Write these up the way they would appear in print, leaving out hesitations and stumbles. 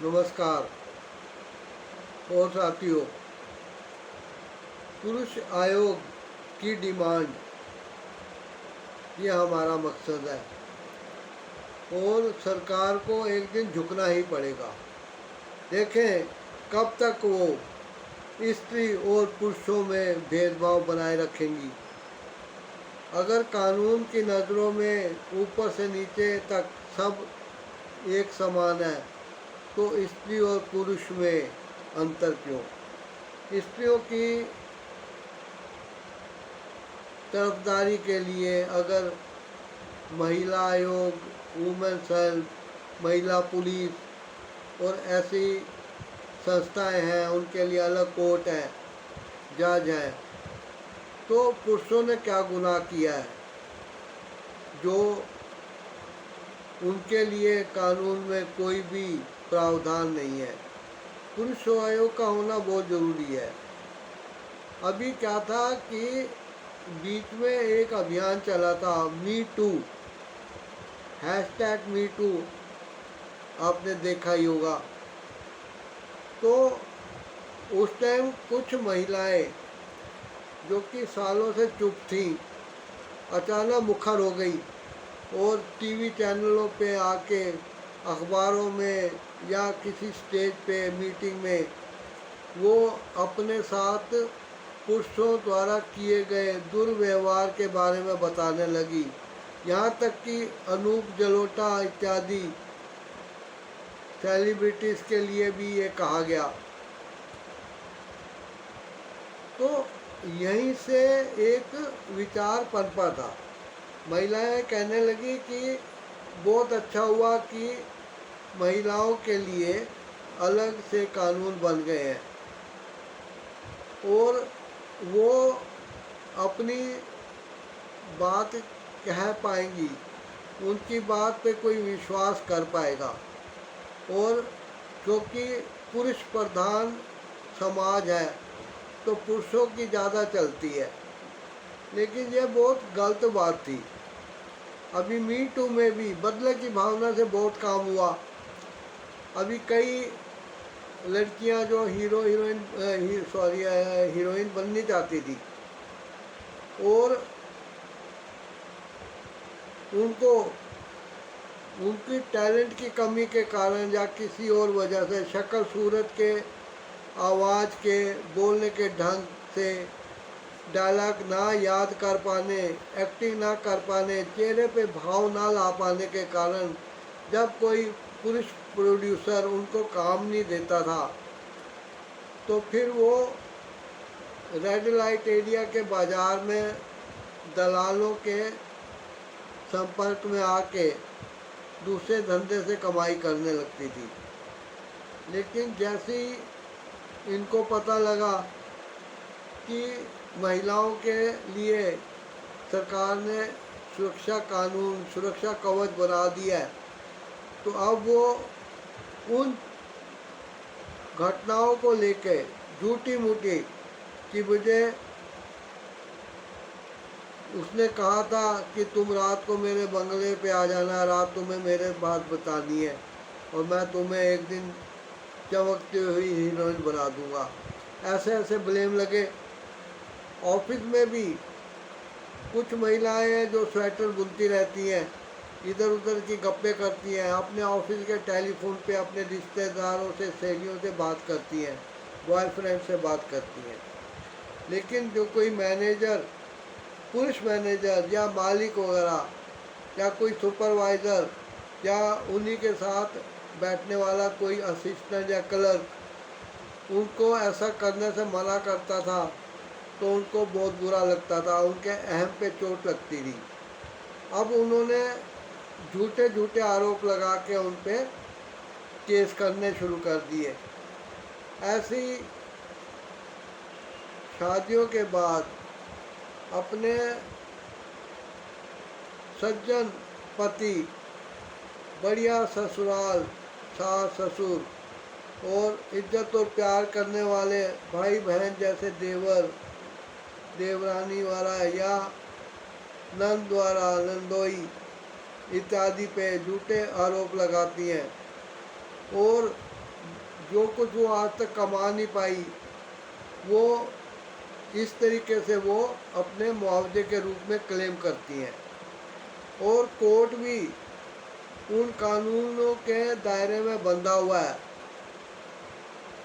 नमस्कार और साथियों, पुरुष आयोग की डिमांड, ये हमारा मकसद है और सरकार को एक दिन झुकना ही पड़ेगा। देखें कब तक वो स्त्री और पुरुषों में भेदभाव बनाए रखेंगी। अगर कानून की नज़रों में ऊपर से नीचे तक सब एक समान है तो स्त्री और पुरुष में अंतर क्यों? स्त्रियों की तरफदारी के लिए अगर महिला आयोग, वुमेन सेल, महिला पुलिस और ऐसी संस्थाएं हैं, उनके लिए अलग कोर्ट है, जज है, तो पुरुषों ने क्या गुनाह किया है जो उनके लिए कानून में कोई भी प्रावधान नहीं है। पुरुष आयोग का होना बहुत ज़रूरी है। अभी क्या था कि बीच में एक अभियान चला था, मी टू, #MeToo, आपने देखा ही होगा। तो उस टाइम कुछ महिलाएं जो कि सालों से चुप थीं, अचानक मुखर हो गई और टीवी चैनलों पे आके, अखबारों में या किसी स्टेज पे मीटिंग में वो अपने साथ पुरुषों द्वारा किए गए दुर्व्यवहार के बारे में बताने लगी। यहाँ तक कि अनूप जलोटा इत्यादि सेलिब्रिटीज़ के लिए भी ये कहा गया। तो यहीं से एक विचार पनपा था। महिलाएं कहने लगी कि बहुत अच्छा हुआ कि महिलाओं के लिए अलग से कानून बन गए हैं और वो अपनी बात कह पाएंगी, उनकी बात पे कोई विश्वास कर पाएगा। और क्योंकि पुरुष प्रधान समाज है तो पुरुषों की ज़्यादा चलती है, लेकिन यह बहुत गलत बात थी। अभी मी टू में भी बदले की भावना से बहुत काम हुआ। अभी कई लड़कियां जो हीरोइन बननी चाहती थी और उनको उनकी टैलेंट की कमी के कारण या किसी और वजह से, शक्ल सूरत के, आवाज़ के, बोलने के ढंग से, डायलॉग ना याद कर पाने, एक्टिंग ना कर पाने, चेहरे पे भाव ना ला पाने के कारण जब कोई पुरुष प्रोड्यूसर उनको काम नहीं देता था तो फिर वो रेड लाइट एरिया के बाज़ार में दलालों के संपर्क में आके दूसरे धंधे से कमाई करने लगती थी। लेकिन जैसे ही इनको पता लगा कि महिलाओं के लिए सरकार ने सुरक्षा कानून, सुरक्षा कवच बना दिया है, तो अब वो उन घटनाओं को लेके झूठी मूठी कि मुझे उसने कहा था कि तुम रात को मेरे बंगले पे आ जाना, रात तुम्हें मेरे बात बतानी है और मैं तुम्हें एक दिन चमकती हुई हीरोइन बना दूंगा, ऐसे ऐसे ब्लेम लगे। ऑफिस में भी कुछ महिलाएं हैं जो स्वेटर बुनती रहती हैं, इधर उधर की गप्पे करती हैं, अपने ऑफिस के टेलीफोन पे अपने रिश्तेदारों से, सहेलियों से बात करती हैं, बॉयफ्रेंड से बात करती हैं। लेकिन जो कोई मैनेजर, पुरुष मैनेजर या मालिक वगैरह या कोई सुपरवाइज़र या उन्हीं के साथ बैठने वाला कोई असिस्टेंट या क्लर्क उनको ऐसा करने से मना करता था तो उनको बहुत बुरा लगता था, उनके अहम पे चोट लगती थी। अब उन्होंने झूठे झूठे आरोप लगा के उन पे केस करने शुरू कर दिए। ऐसी शादियों के बाद अपने सज्जन पति, बढ़िया ससुराल, सास ससुर और इज्जत और प्यार करने वाले भाई बहन जैसे देवर देवरानी वाला या नंद द्वारा नंदोई इत्यादि पे झूठे आरोप लगाती हैं और जो कुछ वो आज तक कमा नहीं पाई, वो इस तरीके से वो अपने मुआवजे के रूप में क्लेम करती हैं। और कोर्ट भी उन कानूनों के दायरे में बंधा हुआ है।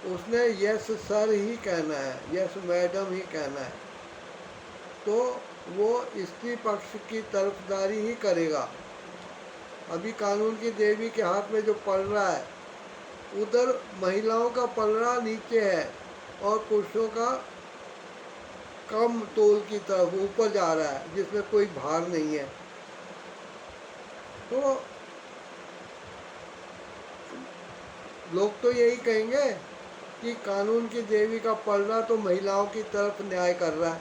उसने यस सर ही कहना है, यस मैडम ही कहना है, तो वो स्त्री पक्ष की तरफदारी ही करेगा। अभी कानून की देवी के हाथ में जो पड़ रहा है, उधर महिलाओं का पलड़ा नीचे है और पुरुषों का कम तोल की तरफ ऊपर जा रहा है, जिसमें कोई भार नहीं है। तो लोग तो यही कहेंगे कि कानून की देवी का पलड़ा तो महिलाओं की तरफ न्याय कर रहा है,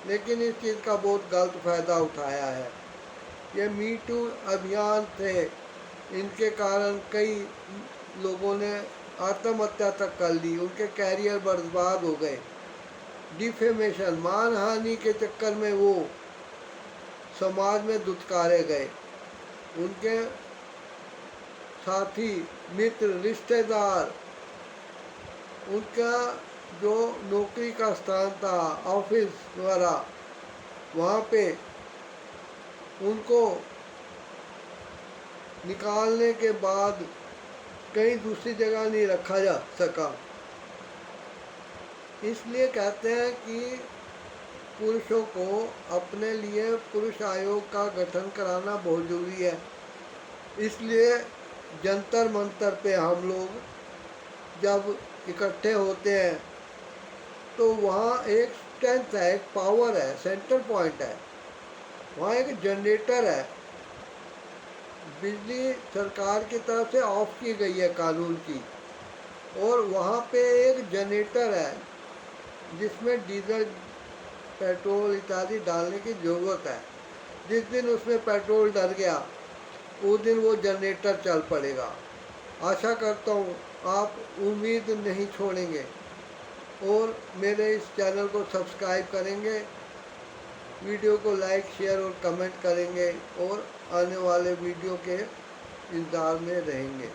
लेकिन इस चीज़ का बहुत गलत फायदा उठाया है। ये मी टू अभियान थे, इनके कारण कई लोगों ने आत्महत्या तक कर ली, उनके कैरियर बर्बाद हो गए। डिफेमेशन, मानहानि के चक्कर में वो समाज में दुत्कारे गए। उनके साथी, मित्र, रिश्तेदार, उनका जो नौकरी का स्थान था, ऑफिस वगैरह, वहाँ पे उनको निकालने के बाद कहीं दूसरी जगह नहीं रखा जा सका। इसलिए कहते हैं कि पुरुषों को अपने लिए पुरुष आयोग का गठन कराना बहुत ज़रूरी है। इसलिए जंतर मंतर पे हम लोग जब इकट्ठे होते हैं तो वहाँ एक स्ट्रेंथ है, एक पावर है, सेंटर पॉइंट है। वहाँ एक जनरेटर है, बिजली सरकार की तरफ से ऑफ की गई है कानून की, और वहाँ पे एक जनरेटर है जिसमें डीजल, पेट्रोल इत्यादि डालने की ज़रूरत है। जिस दिन उसमें पेट्रोल डल गया, उस दिन वो जनरेटर चल पड़ेगा। आशा करता हूँ आप उम्मीद नहीं छोड़ेंगे और मेरे इस चैनल को सब्सक्राइब करेंगे, वीडियो को लाइक, शेयर और कमेंट करेंगे और आने वाले वीडियो के इंतज़ार में रहेंगे।